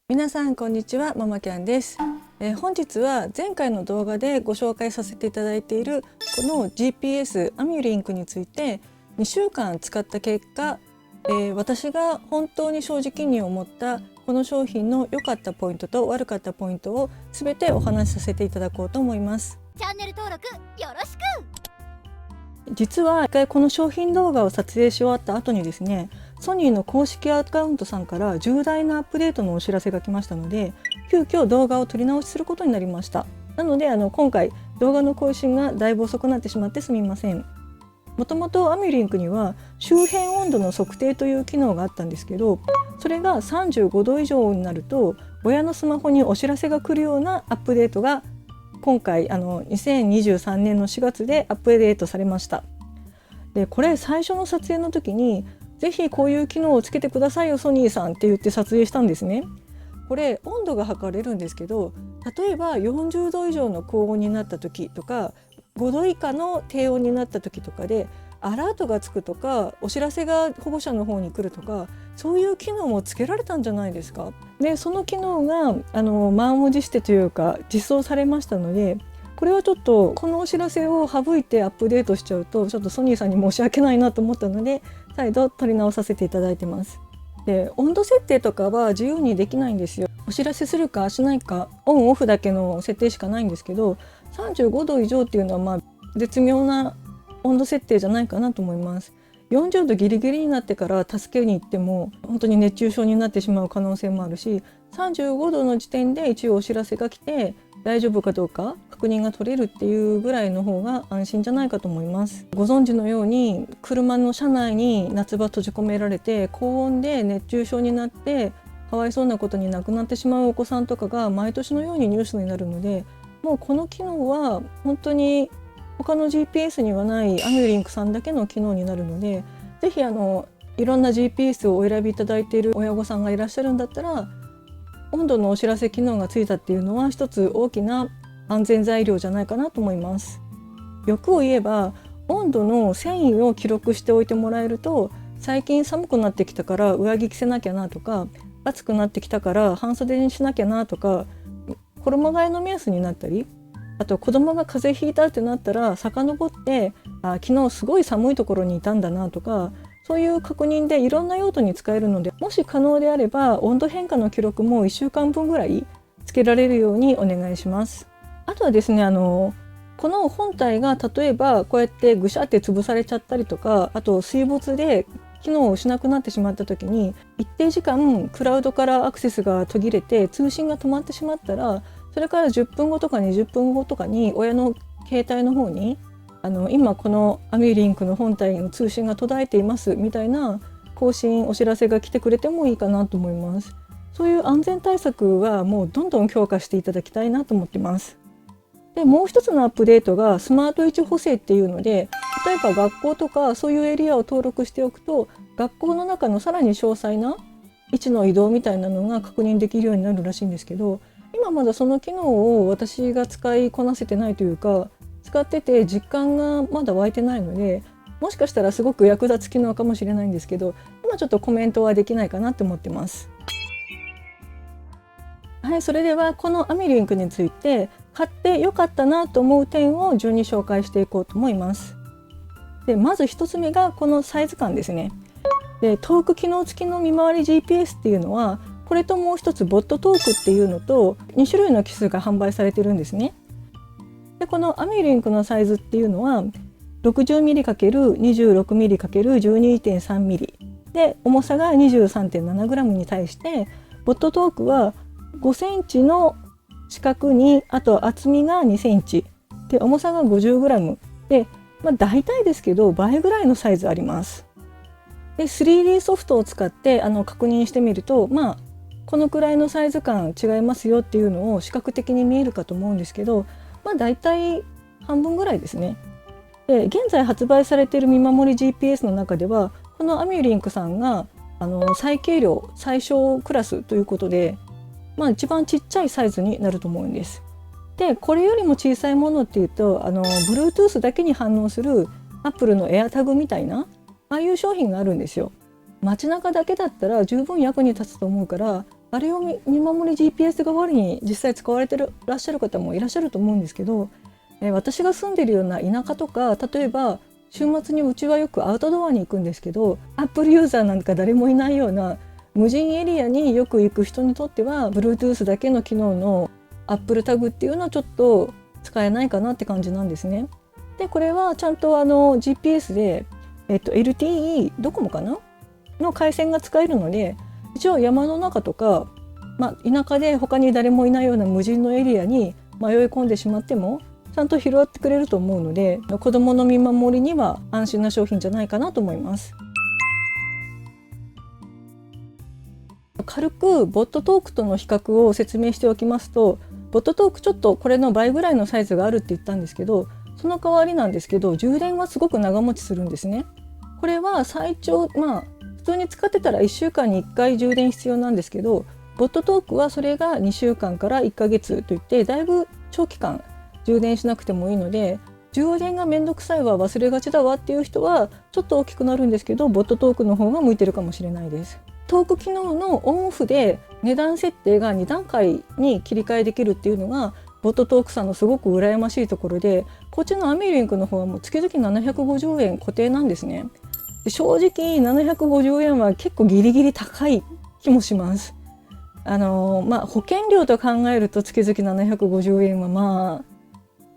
皆さんこんにちは、ママキャンです。本日は前回の動画でご紹介させていただいているこの GPS アミュリンクについて2週間使った結果、私が本当に正直に思ったこの商品の良かったポイントと悪かったポイントを全てお話しさせていただこうと思います。チャンネル登録よろしく。実は一回この商品動画を撮影し終わった後にですね、ソニーの公式アカウントさんから重大なアップデートのお知らせが来ましたので、急遽動画を撮り直しすることになりました。なので今回動画の更新がだいぶ遅くなってしまってすみません。もともとアミュリンクには周辺温度の測定という機能があったんですけど、それが35度以上になると親のスマホにお知らせが来るようなアップデートが今回2023年の4月でアップデートされました。でこれ最初の撮影の時にぜひこういう機能をつけてくださいよソニーさんって言って撮影したんですね。これ温度が測れるんですけど、例えば40度以上の高温になった時とか5度以下の低温になった時とかでアラートがつくとかお知らせが保護者の方に来るとか、そういう機能もつけられたんじゃないですか。でその機能が満を持してというか実装されましたので、これはちょっとこのお知らせを省いてアップデートしちゃうとちょっとソニーさんに申し訳ないなと思ったので再度取り直させていただいてます。で温度設定とかは自由にできないんですよ。お知らせするかしないかオンオフだけの設定しかないんですけど、35度以上っていうのは絶妙な温度設定じゃないかなと思います。40度ギリギリになってから助けに行っても本当に熱中症になってしまう可能性もあるし、35度の時点で一応お知らせが来て大丈夫かどうか確認が取れるっていうぐらいの方が安心じゃないかと思います。ご存知のように車の車内に夏場閉じ込められて高温で熱中症になってかわいそうなことに亡くなってしまうお子さんとかが毎年のようにニュースになるので、もうこの機能は本当に他の GPS にはないアミュリンクさんだけの機能になるので、ぜひいろんな GPS をお選びいただいている親御さんがいらっしゃるんだったら、温度のお知らせ機能がついたっていうのは一つ大きな安全材料じゃないかなと思います。欲を言えば温度の遷移を記録しておいてもらえると、最近寒くなってきたから上着着せなきゃなとか、暑くなってきたから半袖にしなきゃなとか、衣替えの目安になったり、あと子供が風邪ひいたってなったら遡って昨日すごい寒いところにいたんだなとか、そういう確認でいろんな用途に使えるので、もし可能であれば温度変化の記録も1週間分ぐらいつけられるようにお願いします。あとはですね、この本体が例えばこうやってぐしゃって潰されちゃったりとか、あと水没で機能をしなくなってしまった時に一定時間クラウドからアクセスが途切れて通信が止まってしまったら、それから10分後とか20分後とかに親の携帯の方に今このアミュリンクの本体の通信が途絶えていますみたいな更新お知らせが来てくれてもいいかなと思います。そういう安全対策はもうどんどん強化していただきたいなと思ってます。でもう一つのアップデートがスマート位置補正っていうので、例えば学校とかそういうエリアを登録しておくと学校の中のさらに詳細な位置の移動みたいなのが確認できるようになるらしいんですけど、今まだその機能を私が使いこなせてないというか、使ってて実感がまだ湧いてないので、もしかしたらすごく役立つ機能かもしれないんですけど、今ちょっとコメントはできないかなと思ってます。はい、それではこのアミュリンクについて買って良かったなと思う点を順に紹介していこうと思います。でまず1つ目がこのサイズ感ですね。でトーク機能付きの見回り GPS っていうのは、これともう一つボットトークっていうのと2種類の機数が販売されてるんですね。でこのアミュリンクのサイズっていうのは 60mm×26mm×12.3mm で重さが 23.7g に対して、ボットトークは5センチの四角に、あと厚みが2センチで重さが 50g で、大体ですけど倍ぐらいのサイズあります。で 3D ソフトを使って確認してみると、このくらいのサイズ感違いますよっていうのを視覚的に見えるかと思うんですけど、大体半分ぐらいですね。で現在発売されている見守り GPS の中ではこのアミュリンクさんが最軽量最小クラスということで、一番ちっちゃいサイズになると思うんです。でこれよりも小さいものっていうとBluetooth だけに反応する Apple の AirTag みたいなああいう商品があるんですよ。街中だけだったら十分役に立つと思うから、あれを見守り GPS 代わりに実際使われてらっしゃる方もいらっしゃると思うんですけど、私が住んでるような田舎とか、例えば週末にうちはよくアウトドアに行くんですけど、Apple ユーザーなんか誰もいないような無人エリアによく行く人にとっては Bluetooth だけの機能の Apple タグっていうのはちょっと使えないかなって感じなんですね。でこれはちゃんとGPS で、LTE ドコモかなの回線が使えるので、一応山の中とか、田舎で他に誰もいないような無人のエリアに迷い込んでしまってもちゃんと拾ってくれると思うので、子どもの見守りには安心な商品じゃないかなと思います。軽くボットトークとの比較を説明しておきますと、ボットトークちょっとこれの倍ぐらいのサイズがあるって言ったんですけど、その代わりなんですけど充電はすごく長持ちするんですね。これは最長普通に使ってたら1週間に1回充電必要なんですけど、ボットトークはそれが2週間から1ヶ月といってだいぶ長期間充電しなくてもいいので、充電がめんどくさいわ、忘れがちだわっていう人はちょっと大きくなるんですけど、ボットトークの方が向いてるかもしれないです。トーク機能のオンオフで値段設定が2段階に切り替えできるっていうのがボットトークさんのすごく羨ましいところで、こっちのアミリンクの方はもう月々750円固定なんですね。で正直750円は結構ギリギリ高い気もします。保険料と考えると月々750円は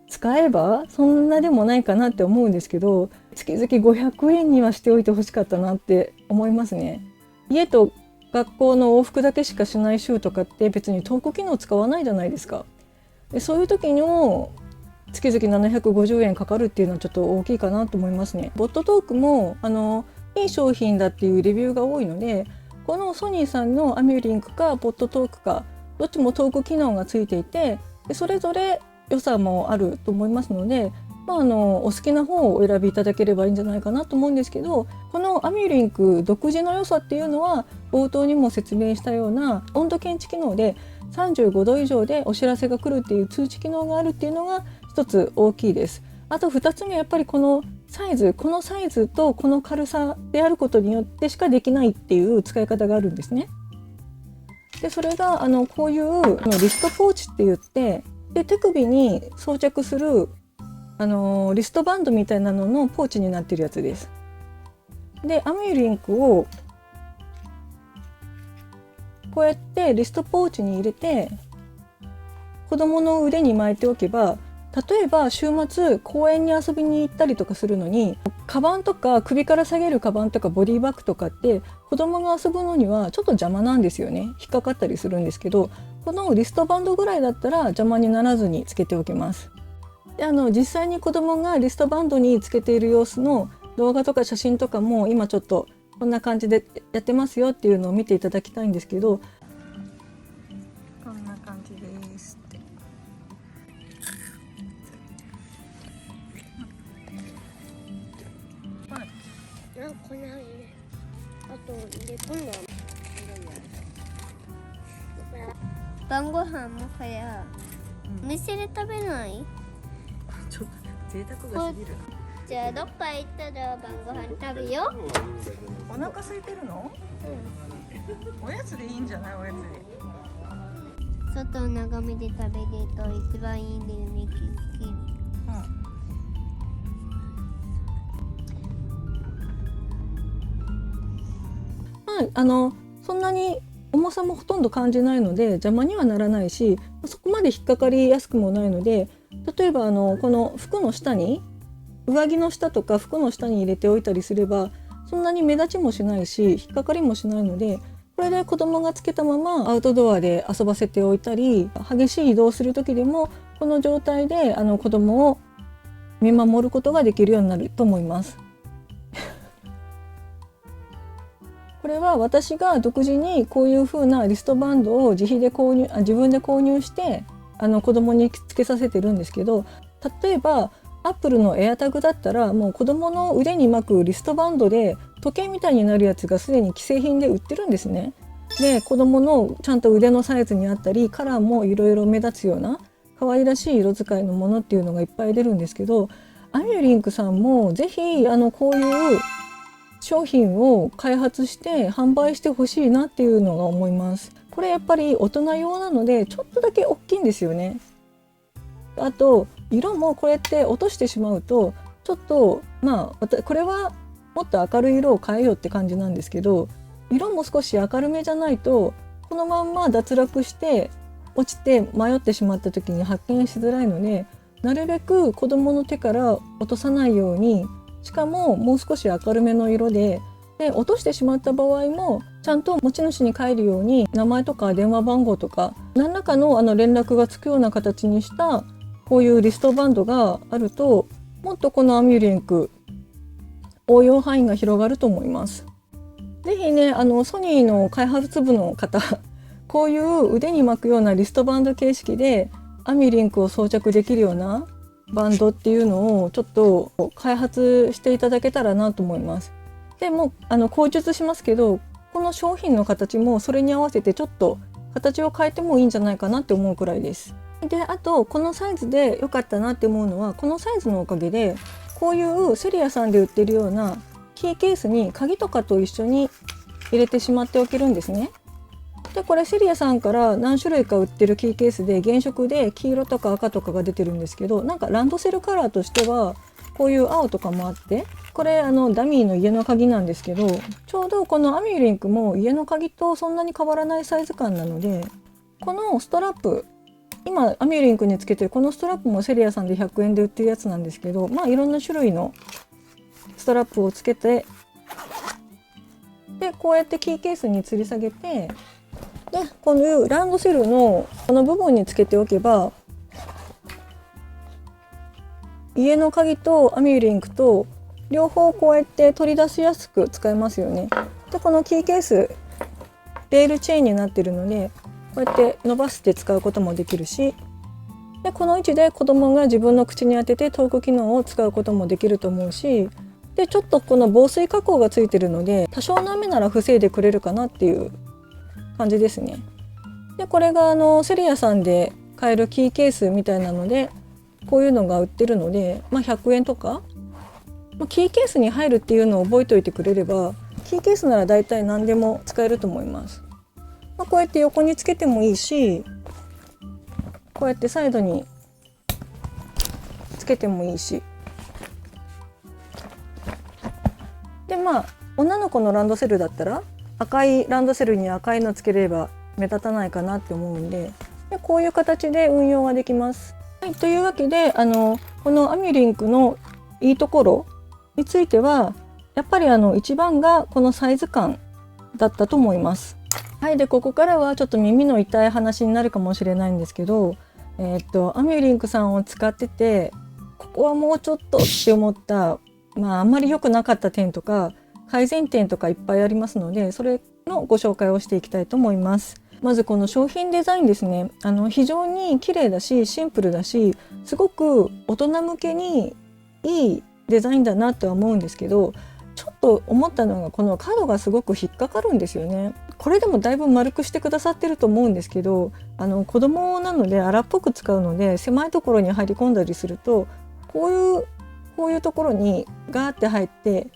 使えばそんなでもないかなって思うんですけど、月々500円にはしておいてほしかったなって思いますね。家と学校の往復だけしかしない週とかって別にトーク機能使わないじゃないですか。でそういう時の月々750円かかるっていうのはちょっと大きいかなと思いますね。ボットトークもいい商品だっていうレビューが多いので、このソニーさんのアミューリンクかボットトークかどっちもトーク機能がついていて、でそれぞれ良さもあると思いますので、お好きな方をお選びいただければいいんじゃないかなと思うんですけど、このアミューリンク独自の良さっていうのは冒頭にも説明したような温度検知機能で35度以上でお知らせが来るっていう通知機能があるっていうのが一つ大きいです。あと2つ目、やっぱりこのサイズとこの軽さであることによってしかできないっていう使い方があるんですね。でそれがこういうリストポーチって言って、で手首に装着するリストバンドみたいなののポーチになってるやつです。でアミューリンクをこうやってリストポーチに入れて子供の腕に巻いておけば、例えば週末公園に遊びに行ったりとかするのに、カバンとか首から下げるカバンとかボディバッグとかって子供が遊ぶのにはちょっと邪魔なんですよね。引っかかったりするんですけど、このリストバンドぐらいだったら邪魔にならずにつけておけます。で実際に子供がリストバンドにつけている様子の動画とか写真とかも今ちょっとこんな感じでやってますよっていうのを見ていただきたいんですけど、こんな感じですって。こんなにね。あとで今度は晩ご飯もはや、店で食べない？ちょっと贅沢が過ぎる。じゃあどっか行ったら晩ご飯食べよう。お腹空いてるの？おやつでいいんじゃない？おやつで。外を眺めて食べると一番いいんだよね、キキ。そんなに重さもほとんど感じないので邪魔にはならないし、そこまで引っかかりやすくもないので、例えばこの服の下に、上着の下とか服の下に入れておいたりすればそんなに目立ちもしないし引っかかりもしないので、これで子供がつけたままアウトドアで遊ばせておいたり、激しい移動する時でもこの状態で子供を見守ることができるようになると思います。これは私が独自にこういう風なリストバンドを自分で購入して子供につけさせてるんですけど、例えばアップルのエアタグだったらもう子供の腕に巻くリストバンドで時計みたいになるやつがすでに既製品で売ってるんですね。で子供のちゃんと腕のサイズにあったりカラーもいろいろ目立つような可愛らしい色使いのものっていうのがいっぱい出るんですけど、アミューリンクさんもぜひこういう商品を開発して販売してほしいなっていうのが思います。これやっぱり大人用なのでちょっとだけ大きいんですよね。あと色もこれって落としてしまうとちょっとこれはもっと明るい色を変えようって感じなんですけど、色も少し明るめじゃないとこのまんま脱落して落ちて迷ってしまった時に発見しづらいので、なるべく子どもの手から落とさないように、しかももう少し明るめの色で、落としてしまった場合もちゃんと持ち主に帰るように名前とか電話番号とか何らかの連絡がつくような形にしたこういうリストバンドがあると、もっとこのアミューリンク応用範囲が広がると思います。ぜひね、ソニーの開発部の方こういう腕に巻くようなリストバンド形式でアミューリンクを装着できるようなバンドっていうのをちょっと開発していただけたらなと思います。でも口述しますけど、この商品の形もそれに合わせてちょっと形を変えてもいいんじゃないかなって思うくらいです。で、あとこのサイズで良かったなって思うのは、このサイズのおかげでこういうセリアさんで売ってるようなキーケースに鍵とかと一緒に入れてしまっておけるんですね。でこれセリアさんから何種類か売ってるキーケースで原色で黄色とか赤とかが出てるんですけど、なんかランドセルカラーとしてはこういう青とかもあって、これダミーの家の鍵なんですけど、ちょうどこのアミューリンクも家の鍵とそんなに変わらないサイズ感なので、このストラップ、今アミューリンクにつけてるこのストラップもセリアさんで100円で売ってるやつなんですけど、いろんな種類のストラップをつけて、でこうやってキーケースに吊り下げて、でこのいうランドセルのこの部分につけておけば、家の鍵とアミューリンクと両方こうやって取り出しやすく使えますよね。でこのキーケースレールチェーンになってるので、こうやって伸ばして使うこともできるし、でこの位置で子供が自分の口に当ててトーク機能を使うこともできると思うし、でちょっとこの防水加工がついてるので多少の雨なら防いでくれるかなっていう感じですね。でこれがセリアさんで買えるキーケースみたいなので、こういうのが売ってるので、100円とか、キーケースに入るっていうのを覚えておいてくれれば、キーケースなら大体何でも使えると思います。こうやって横につけてもいいし、こうやってサイドにつけてもいいし、で女の子のランドセルだったら赤いランドセルに赤いのつければ目立たないかなって思うんで、こういう形で運用ができます。はい、というわけでこのアミュリンクのいいところについてはやっぱり一番がこのサイズ感だったと思います。はい、でここからはちょっと耳の痛い話になるかもしれないんですけど、アミュリンクさんを使っててここはもうちょっとって思ったあんまり良くなかった点とか改善点とかいっぱいありますので、それのご紹介をしていきたいと思います。まずこの商品デザインですね。非常に綺麗だしシンプルだし、すごく大人向けにいいデザインだなとは思うんですけど、ちょっと思ったのがこの角がすごく引っかかるんですよね。これでもだいぶ丸くしてくださってると思うんですけど、子供なので荒っぽく使うので狭いところに入り込んだりするとこういうところにガーって入って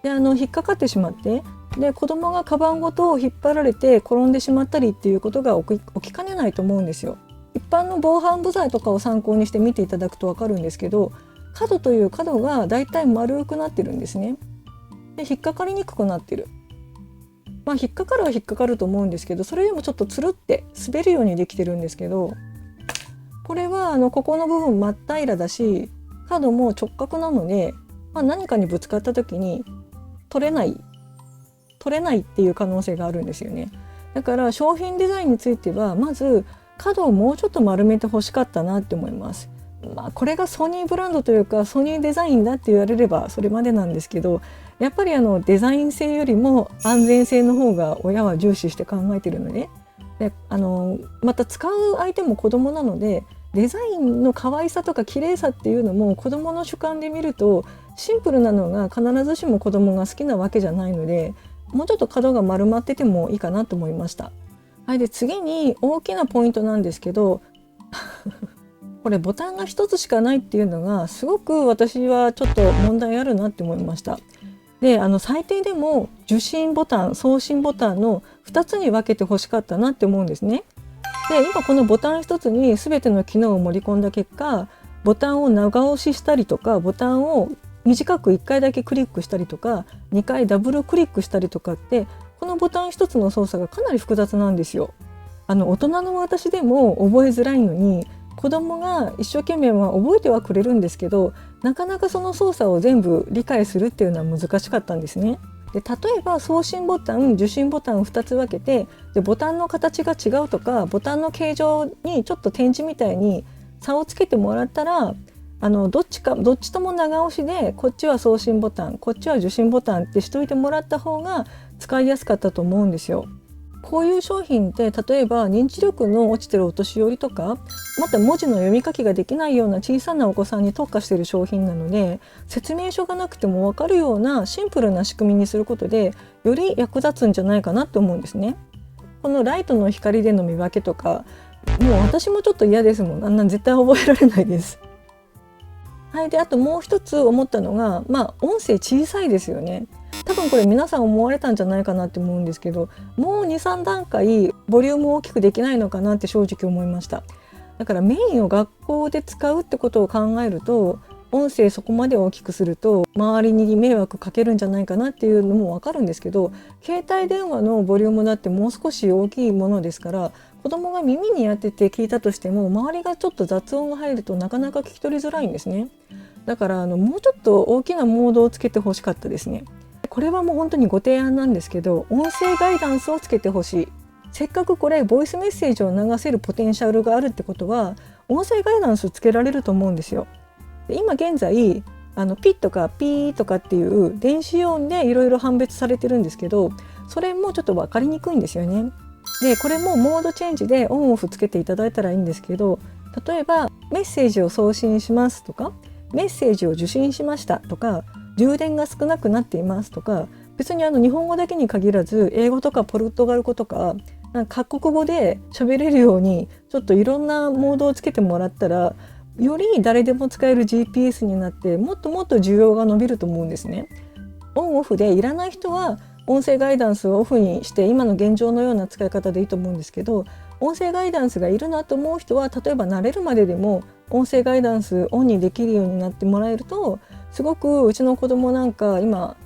で引っかかってしまって、で子供がカバンごと引っ張られて転んでしまったりっていうことが起きかねないと思うんですよ。一般の防犯部材とかを参考にして見ていただくと分かるんですけど、角という角がだいたい丸くなってるんですね。で引っかかりにくくなってる。引っかかるは引っかかると思うんですけど、それでもちょっとつるって滑るようにできてるんですけど、これはここの部分真っ平らだし角も直角なので、何かにぶつかった時に取れないっていう可能性があるんですよね。だから商品デザインについてはまず角をもうちょっと丸めてほしかったなって思います。これがソニーブランドというかソニーデザインだって言われればそれまでなんですけど、やっぱりデザイン性よりも安全性の方が親は重視して考えてるので、また使う相手も子供なのでデザインの可愛さとか綺麗さっていうのも子供の主観で見るとシンプルなのが必ずしも子供が好きなわけじゃないので、もうちょっと角が丸まっててもいいかなと思いました。はい、で次に大きなポイントなんですけどこれボタンが1つしかないっていうのがすごく私はちょっと問題あるなって思いました。で最低でも受信ボタン送信ボタンの2つに分けてほしかったなって思うんですね。で今このボタン1つに全ての機能を盛り込んだ結果、ボタンを長押ししたりとか、ボタンを短く1回だけクリックしたりとか、2回ダブルクリックしたりとかって、このボタン1つの操作がかなり複雑なんですよ。大人の私でも覚えづらいのに、子供が一生懸命は覚えてはくれるんですけど、なかなかその操作を全部理解するっていうのは難しかったんですね。で例えば送信ボタン受信ボタンを2つ分けて、でボタンの形が違うとか、ボタンの形状にちょっと点字みたいに差をつけてもらったら、どっちとも長押しで、こっちは送信ボタンこっちは受信ボタンってしといてもらった方が使いやすかったと思うんですよ。こういう商品って例えば認知力の落ちてるお年寄りとか、また文字の読み書きができないような小さなお子さんに特化している商品なので、説明書がなくても分かるようなシンプルな仕組みにすることでより役立つんじゃないかなと思うんですね。このライトの光での見分けとか、もう私もちょっと嫌ですもん。あんなん絶対覚えられないです。はい、であともう一つ思ったのが、音声小さいですよね。多分これ皆さん思われたんじゃないかなって思うんですけど、もう 2,3 段階ボリュームを大きくできないのかなって正直思いました。だからメインを学校で使うってことを考えると、音声そこまで大きくすると周りに迷惑かけるんじゃないかなっていうのもわかるんですけど、携帯電話のボリュームだってもう少し大きいものですから、子供が耳に当てて聞いたとしても周りがちょっと雑音が入るとなかなか聞き取りづらいんですね。だからもうちょっと大きなモードをつけてほしかったですね。これはもう本当にご提案なんですけど、音声ガイダンスをつけてほしい。せっかくこれボイスメッセージを流せるポテンシャルがあるってことは、音声ガイダンスつけられると思うんですよ。で今現在ピッとかピーとかっていう電子音でいろいろ判別されてるんですけど、それもちょっと分かりにくいんですよね。でこれもモードチェンジでオンオフつけていただいたらいいんですけど、例えばメッセージを送信しますとか、メッセージを受信しましたとか、充電が少なくなっていますとか、別に日本語だけに限らず英語とかポルトガル語とか各国語で喋れるようにちょっといろんなモードをつけてもらったら、より誰でも使える GPS になってもっともっと需要が伸びると思うんですね。オンオフでいらない人は音声ガイダンスをオフにして今の現状のような使い方でいいと思うんですけど、音声ガイダンスがいるなと思う人は、例えば慣れるまででも音声ガイダンスオンにできるようになってもらえると、すごくうちの子供なんか今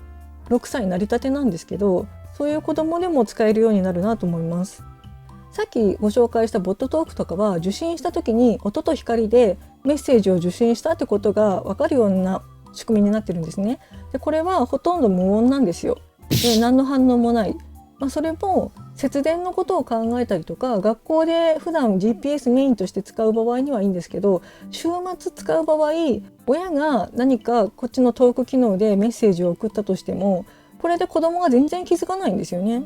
6歳なりたてなんですけど、そういう子供でも使えるようになるなと思います。さっきご紹介したボットトークとかは、受信した時に音と光でメッセージを受信したってことが分かるような仕組みになってるんですね。でこれはほとんど無音なんですよ。で何の反応もない。それも節電のことを考えたりとか、学校で普段 GPS メインとして使う場合にはいいんですけど、週末使う場合、親が何かこっちのトーク機能でメッセージを送ったとしても、これで子供が全然気づかないんですよね。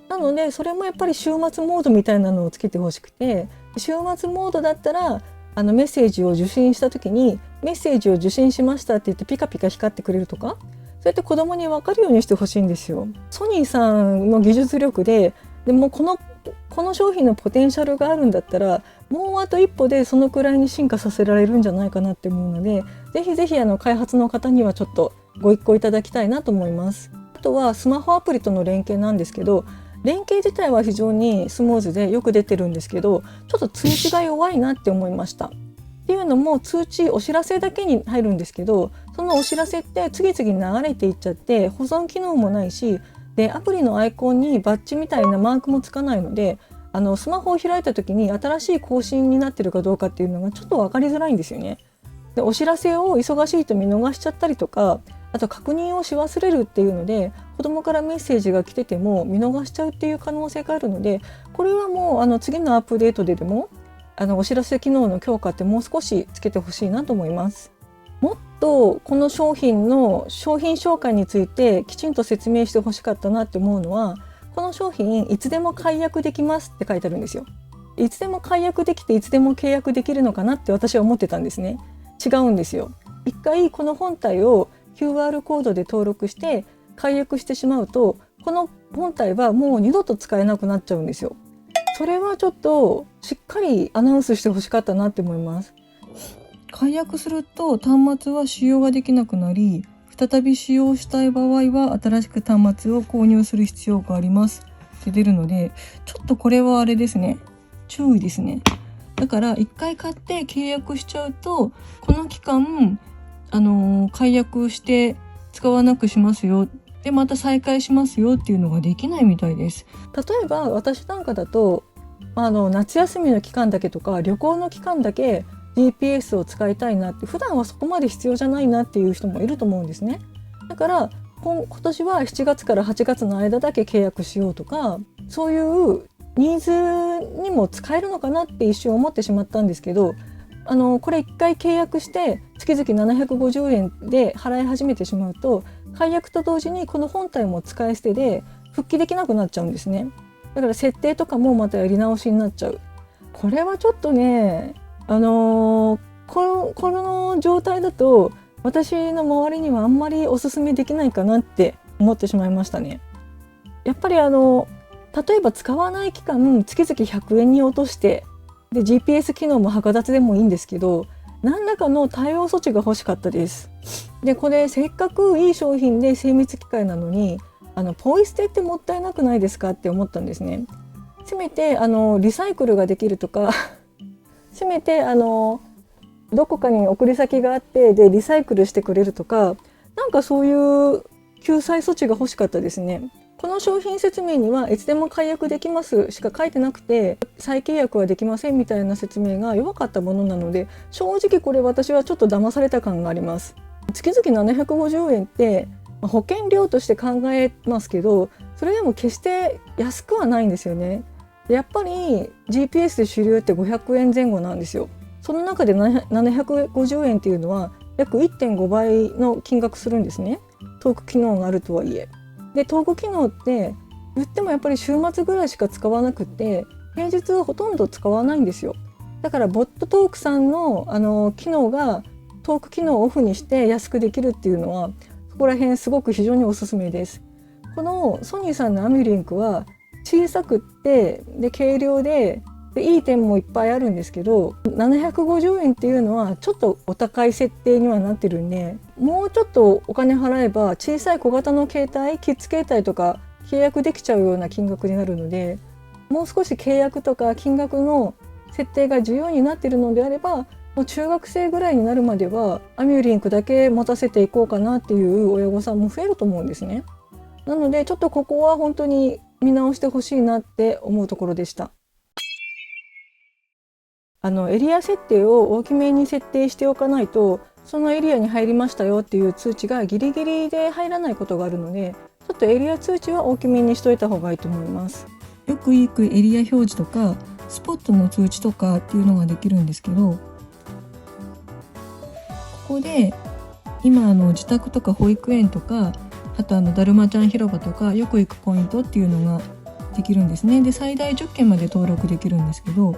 なのでそれもやっぱり週末モードみたいなのをつけてほしくて、週末モードだったらメッセージを受信した時にメッセージを受信しましたって言ってピカピカ光ってくれるとか、そうやって子供に分かるようにしてほしいんですよ。ソニーさんの技術力でもこの商品のポテンシャルがあるんだったら、もうあと一歩でそのくらいに進化させられるんじゃないかなって思うので、ぜひぜひ開発の方にはちょっとご一考いただきたいなと思います。あとはスマホアプリとの連携なんですけど、連携自体は非常にスムーズでよく出てるんですけど、ちょっと通知が弱いなって思いました。っていうのも、通知お知らせだけに入るんですけど、そのお知らせって次々流れていっちゃって保存機能もないし、でアプリのアイコンにバッジみたいなマークもつかないので、スマホを開いた時に新しい更新になってるかどうかっていうのがちょっと分かりづらいんですよね。でお知らせを忙しいと見逃しちゃったりとか、あと確認をし忘れるっていうので、子供からメッセージが来てても見逃しちゃうっていう可能性があるので、これはもう次のアップデートでもお知らせ機能の強化ってもう少しつけてほしいなと思います。もっとこの商品の商品紹介についてきちんと説明してほしかったなって思うのは、この商品いつでも解約できますって書いてあるんですよ。いつでも解約できていつでも契約できるのかなって私は思ってたんですね。違うんですよ。一回この本体を QR コードで登録して解約してしまうと、この本体はもう二度と使えなくなっちゃうんですよ。それはちょっとしっかりアナウンスしてほしかったなって思います。解約すると端末は使用ができなくなり、再び使用したい場合は新しく端末を購入する必要がありますって出るので、ちょっとこれはあれですね、注意ですね。だから1回買って契約しちゃうと、この期間解約して使わなくしますよ、でまた再開しますよっていうのができないみたいです。例えば私なんかだと夏休みの期間だけとか旅行の期間だけ GPS を使いたいなって、普段はそこまで必要じゃないなっていう人もいると思うんですね。だから今年は7月から8月の間だけ契約しようとか、そういうニーズにも使えるのかなって一瞬思ってしまったんですけど、これ1回契約して月々750円で払い始めてしまうと、解約と同時にこの本体も使い捨てで復帰できなくなっちゃうんですね。だから設定とかもまたやり直しになっちゃう。これはちょっとね、この状態だと私の周りにはあんまりおすすめできないかなって思ってしまいましたね。やっぱり例えば使わない期間月々100円に落として、で GPS 機能も剥奪でもいいんですけど、何らかの対応措置が欲しかったです。でこれせっかくいい商品で精密機械なのにポイ捨てってもったいなくないですかって思ったんですね。せめてリサイクルができるとかせめてどこかに送り先があってでリサイクルしてくれるとか、なんかそういう救済措置が欲しかったですね。この商品説明にはいつでも解約できますしか書いてなくて、再契約はできませんみたいな説明が弱かったものなので、正直これ私はちょっと騙された感があります。月々750円って保険料として考えますけど、それでも決して安くはないんですよね。やっぱり GPS で主流って500円前後なんですよ。その中で750円っていうのは約 1.5 倍の金額するんですね。トーク機能があるとはいえ。でトーク機能って言ってもやっぱり週末ぐらいしか使わなくて、平日はほとんど使わないんですよ。だからボットトークさんの機能がトーク機能をオフにして安くできるっていうのは、そこら辺すごく非常におすすめです。このソニーさんのアミュリンクは小さくってで軽量でいい点もいっぱいあるんですけど、750円っていうのはちょっとお高い設定にはなってるんで、もうちょっとお金払えば小さい小型の携帯、キッズ携帯とか契約できちゃうような金額になるので、もう少し契約とか金額の設定が重要になっているのであれば、もう中学生ぐらいになるまではアミュリンクだけ持たせていこうかなっていう親御さんも増えると思うんですね。なのでちょっとここは本当に見直してほしいなって思うところでした。エリア設定を大きめに設定しておかないと、そのエリアに入りましたよっていう通知がギリギリで入らないことがあるので、ちょっとエリア通知は大きめにしといた方がいいと思います。よく行くエリア表示とかスポットの通知とかっていうのができるんですけど、ここで今自宅とか保育園とか、あとだるまちゃん広場とかよく行くポイントっていうのができるんですね。で最大10件まで登録できるんですけど、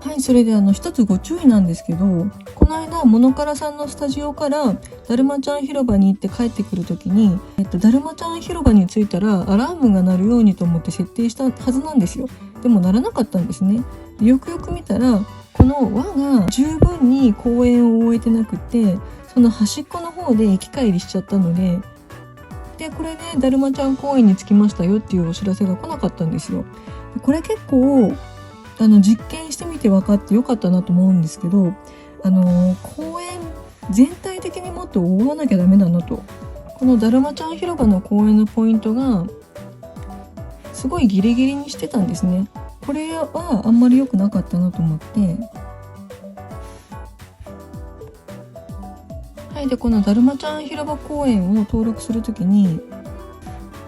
はい、それで一つご注意なんですけど、この間モノカラさんのスタジオからだるまちゃん広場に行って帰ってくる時に、だるまちゃん広場に着いたらアラームが鳴るようにと思って設定したはずなんですよ。でも鳴らなかったんですね。よくよく見たらこの輪が十分に公園を終えてなくて、その端っこの方で駅帰りしちゃったので、これでだるまちゃん公園に着きましたよっていうお知らせが来なかったんですよ。これ結構実験してみて分かってよかったなと思うんですけど、公園全体的にもっと覆わなきゃダメだなと。このだるまちゃん広場の公園のポイントがすごいギリギリにしてたんですね。これはあんまり良くなかったなと思って、はい、でこのだるまちゃん広場公園を登録するときに、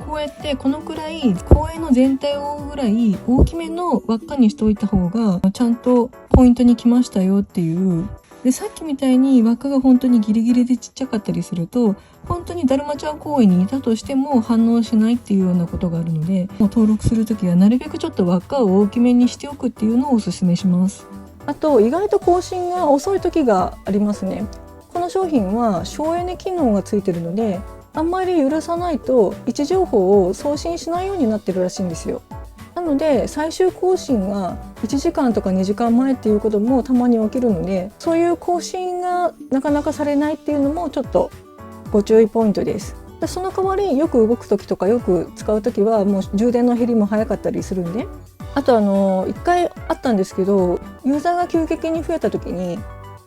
こうやってこのくらい公園の全体を覆うぐらい大きめの輪っかにしておいた方がちゃんとポイントに来ましたよっていう。でさっきみたいに輪っかが本当にギリギリでちっちゃかったりすると、本当にだるまちゃん公園にいたとしても反応しないっていうようなことがあるので、もう登録するときはなるべくちょっと輪っかを大きめにしておくっていうのをおすすめします。あと意外と更新が遅い時がありますね。この商品は省エネ機能がついてるので、あんまり揺らさないと位置情報を送信しないようになってるらしいんですよ。なので最終更新が1時間とか2時間前っていうこともたまに起きるので、そういう更新がなかなかされないっていうのもちょっとご注意ポイントです。でその代わりよく動く時とかよく使う時はもう充電の減りも早かったりするんで、あと1回あったんですけど、ユーザーが急激に増えた時に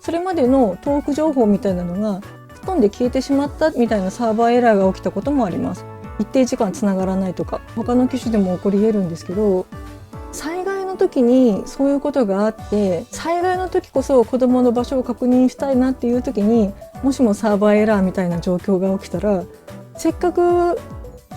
それまでのトーク情報みたいなのが吹っ飛んで消えてしまったみたいなサーバーエラーが起きたこともあります。一定時間つながらないとか他の機種でも起こり得るんですけど、災害の時にそういうことがあって、災害の時こそ子どもの場所を確認したいなっていう時にもしもサーバーエラーみたいな状況が起きたら、せっかく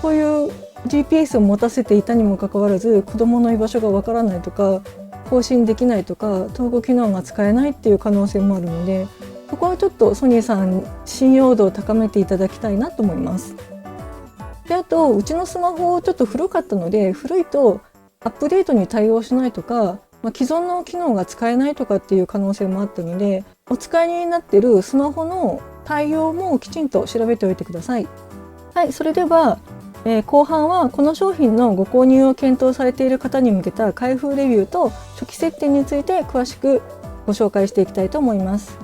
こういう GPS を持たせていたにもかかわらず子どもの居場所がわからないとか更新できないとか統合機能が使えないっていう可能性もあるので、そこはちょっとソニーさん信用度を高めていただきたいなと思います。であとうちのスマホちょっと古かったので、古いとアップデートに対応しないとか、既存の機能が使えないとかっていう可能性もあったので、お使いになっているスマホの対応もきちんと調べておいてください。はい、それでは、後半はこの商品のご購入を検討されている方に向けた開封レビューと初期設定について詳しくご紹介していきたいと思います。